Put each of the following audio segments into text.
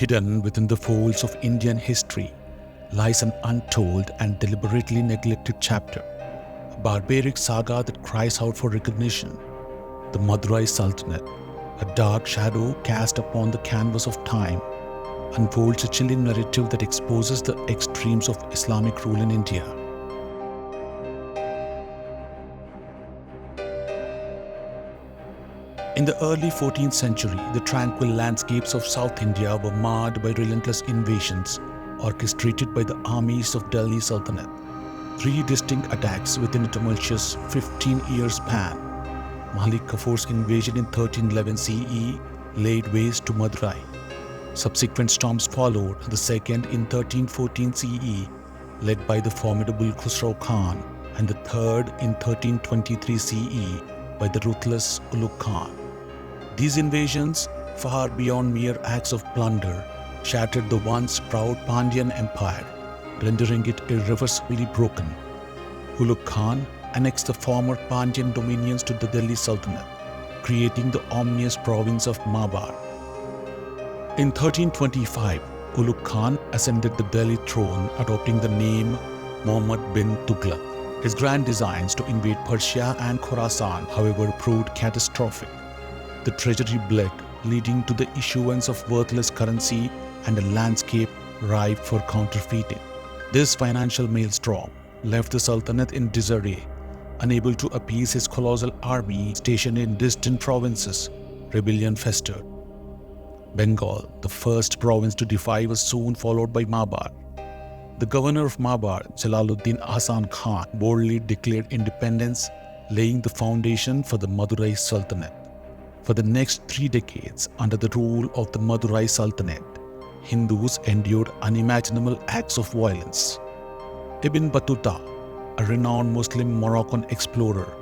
Hidden within the folds of Indian history lies an untold and deliberately neglected chapter, a barbaric saga that cries out for recognition. The Madurai Sultanate, a dark shadow cast upon the canvas of time, unfolds a chilling narrative that exposes the extremes of Islamic rule in India. In the early 14th century, the tranquil landscapes of South India were marred by relentless invasions orchestrated by the armies of Delhi Sultanate. Three distinct attacks within a tumultuous 15-year span. Malik Kafur's invasion in 1311 CE laid waste to Madurai. Subsequent storms followed, the second in 1314 CE, led by the formidable Khusrav Khan, and the third in 1323 CE by the ruthless Ulugh Khan. These invasions, far beyond mere acts of plunder, shattered the once proud Pandyan Empire, rendering it irreversibly broken. Ulugh Khan annexed the former Pandyan dominions to the Delhi Sultanate, creating the ominous province of Malabar. In 1325, Ulugh Khan ascended the Delhi throne, adopting the name Muhammad bin Tughluq. His grand designs to invade Persia and Khorasan, however, proved catastrophic. The treasury bled, leading to the issuance of worthless currency and a landscape ripe for counterfeiting. This financial maelstrom left the Sultanate in disarray, unable to appease his colossal army stationed in distant provinces. Rebellion festered. Bengal, the first province to defy, was soon followed by Malabar. The governor of Malabar, Jalaluddin Hasan Khan, boldly declared independence, laying the foundation for the Madurai Sultanate. For the next 3 decades, under the rule of the Madurai Sultanate, Hindus endured unimaginable acts of violence. Ibn Battuta, a renowned Muslim Moroccan explorer,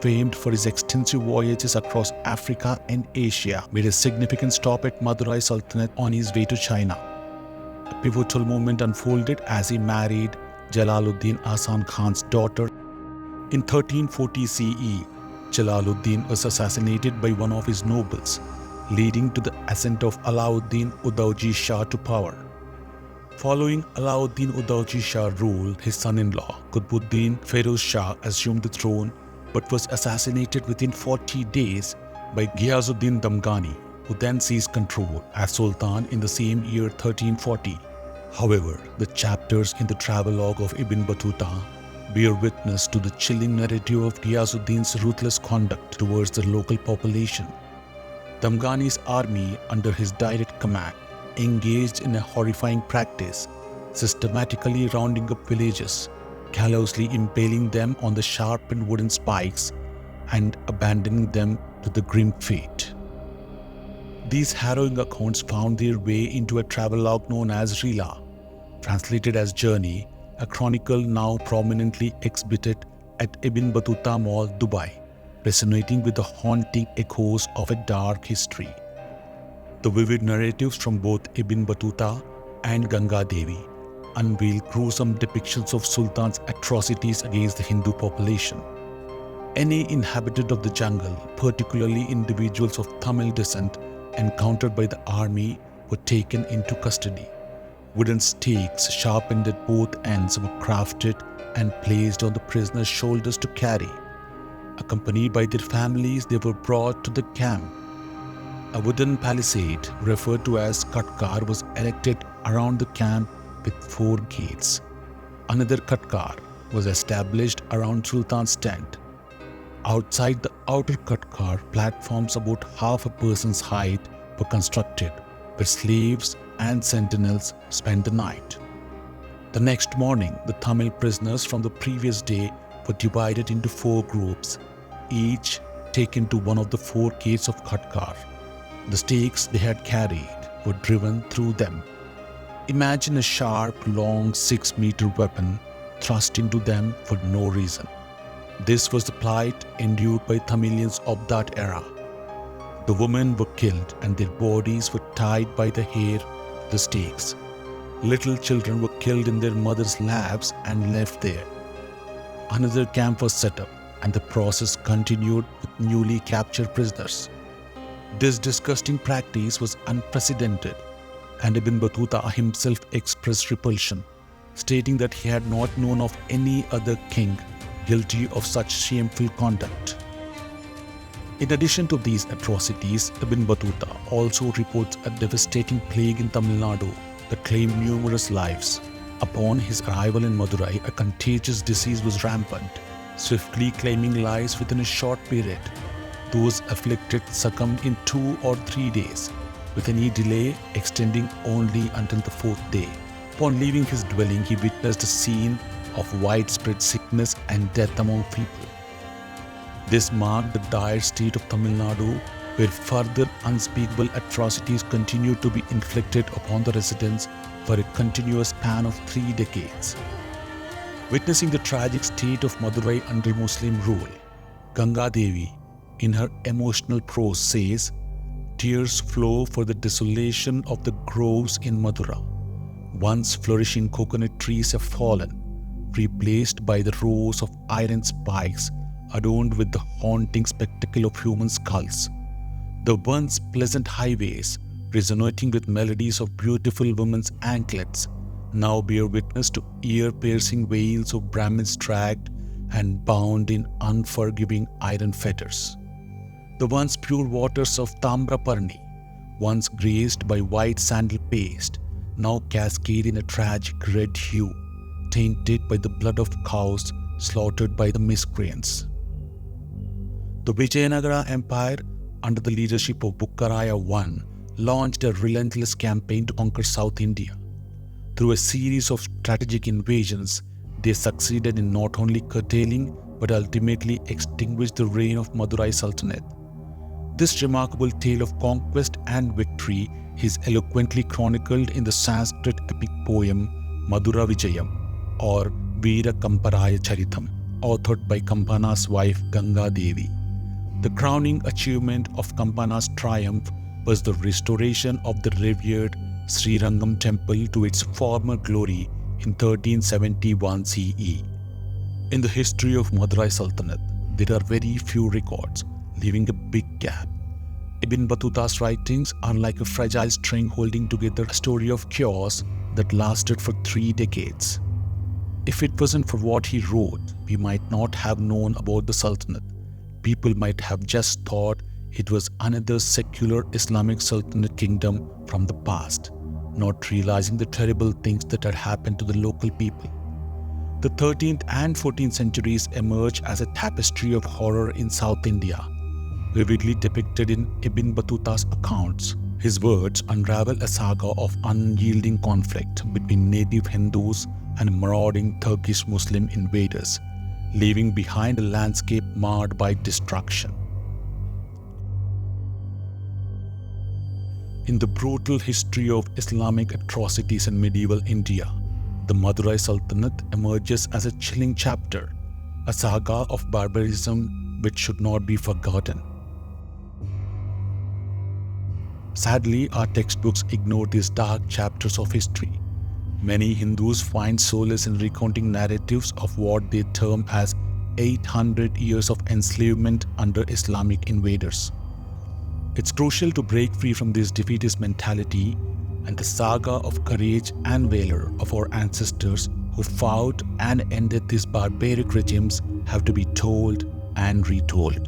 famed for his extensive voyages across Africa and Asia, made a significant stop at Madurai Sultanate on his way to China. A pivotal moment unfolded as he married Jalaluddin Hasan Khan's daughter. In 1340 CE, Jalaluddin was assassinated by one of his nobles, leading to the ascent of Alauddin Udauji Shah to power. Following Alauddin Udauji Shah's rule, his son-in-law, Qutbuddin Feroz Shah, assumed the throne but was assassinated within 40 days by Ghiyazuddin Damghani, who then seized control as Sultan in the same year 1340. However, the chapters in the travelogue of Ibn Battuta bear witness to the chilling narrative of Ghiyazuddin's ruthless conduct towards the local population. Damghani's army, under his direct command, engaged in a horrifying practice, systematically rounding up villages, callously impaling them on the sharpened wooden spikes, and abandoning them to the grim fate. These harrowing accounts found their way into a travelogue known as Rila, translated as Journey, a chronicle now prominently exhibited at Ibn Battuta Mall, Dubai, resonating with the haunting echoes of a dark history. The vivid narratives from both Ibn Battuta and Ganga Devi unveil gruesome depictions of Sultan's atrocities against the Hindu population. Any inhabitant of the jungle, particularly individuals of Tamil descent encountered by the army, were taken into custody. Wooden stakes sharpened at both ends were crafted and placed on the prisoners' shoulders to carry. Accompanied by their families, they were brought to the camp. A wooden palisade, referred to as Katkar, was erected around the camp with 4 gates. Another Katkar was established around Sultan's tent. Outside the outer Katkar, platforms about half a person's height were constructed, where slaves and sentinels spent the night. The next morning, the Tamil prisoners from the previous day were divided into 4 groups, each taken to one of the 4 gates of Katkar. The stakes they had carried were driven through them. Imagine a sharp, long 6-meter weapon thrust into them for no reason. This was the plight endured by Tamilians of that era. The women were killed and their bodies were tied by the hair to the stakes. Little children were killed in their mothers' laps and left there. Another camp was set up, and the process continued with newly captured prisoners. This disgusting practice was unprecedented, and Ibn Battuta himself expressed repulsion, stating that he had not known of any other king guilty of such shameful conduct. In addition to these atrocities, Ibn Battuta also reports a devastating plague in Tamil Nadu that claimed numerous lives. Upon his arrival in Madurai, a contagious disease was rampant, swiftly claiming lives within a short period. Those afflicted succumbed in 2 or 3 days, with any delay extending only until the 4th day. Upon leaving his dwelling, he witnessed a scene of widespread sickness and death among people. This marked the dire state of Tamil Nadu, where further unspeakable atrocities continued to be inflicted upon the residents for a continuous span of 3 decades. Witnessing the tragic state of Madurai under Muslim rule, Ganga Devi, in her emotional prose, says, "Tears flow for the desolation of the groves in Madura. Once flourishing coconut trees have fallen, replaced by the rows of iron spikes adorned with the haunting spectacle of human skulls. The once pleasant highways, resonating with melodies of beautiful women's anklets, now bear witness to ear-piercing wails of Brahmins dragged and bound in unforgiving iron fetters. The once pure waters of Tamraparni, once graced by white sandal paste, now cascade in a tragic red hue, tainted by the blood of cows slaughtered by the miscreants." The Vijayanagara Empire, under the leadership of Bukkaraya I, launched a relentless campaign to conquer South India. Through a series of strategic invasions, they succeeded in not only curtailing but ultimately extinguished the reign of Madurai Sultanate. This remarkable tale of conquest and victory is eloquently chronicled in the Sanskrit epic poem Madura Vijayam, or Veera Kamparaya Charitam, authored by Kampana's wife Ganga Devi. The crowning achievement of Kampana's triumph was the restoration of the revered Srirangam temple to its former glory in 1371 CE. In the history of Madurai Sultanate, there are very few records, leaving a big gap. Ibn Battuta's writings are like a fragile string holding together a story of chaos that lasted for 3 decades. If it wasn't for what he wrote, we might not have known about the Sultanate. People might have just thought it was another secular Islamic Sultanate kingdom from the past, not realizing the terrible things that had happened to the local people. The 13th and 14th centuries emerge as a tapestry of horror in South India, vividly depicted in Ibn Battuta's accounts. His words unravel a saga of unyielding conflict between native Hindus and marauding Turkish Muslim invaders, leaving behind a landscape marred by destruction. In the brutal history of Islamic atrocities in medieval India, the Madurai Sultanate emerges as a chilling chapter, a saga of barbarism which should not be forgotten. Sadly, our textbooks ignore these dark chapters of history. Many Hindus find solace in recounting narratives of what they term as 800 years of enslavement under Islamic invaders. It's crucial to break free from this defeatist mentality and the saga of courage and valor of our ancestors who fought and ended these barbaric regimes have to be told and retold.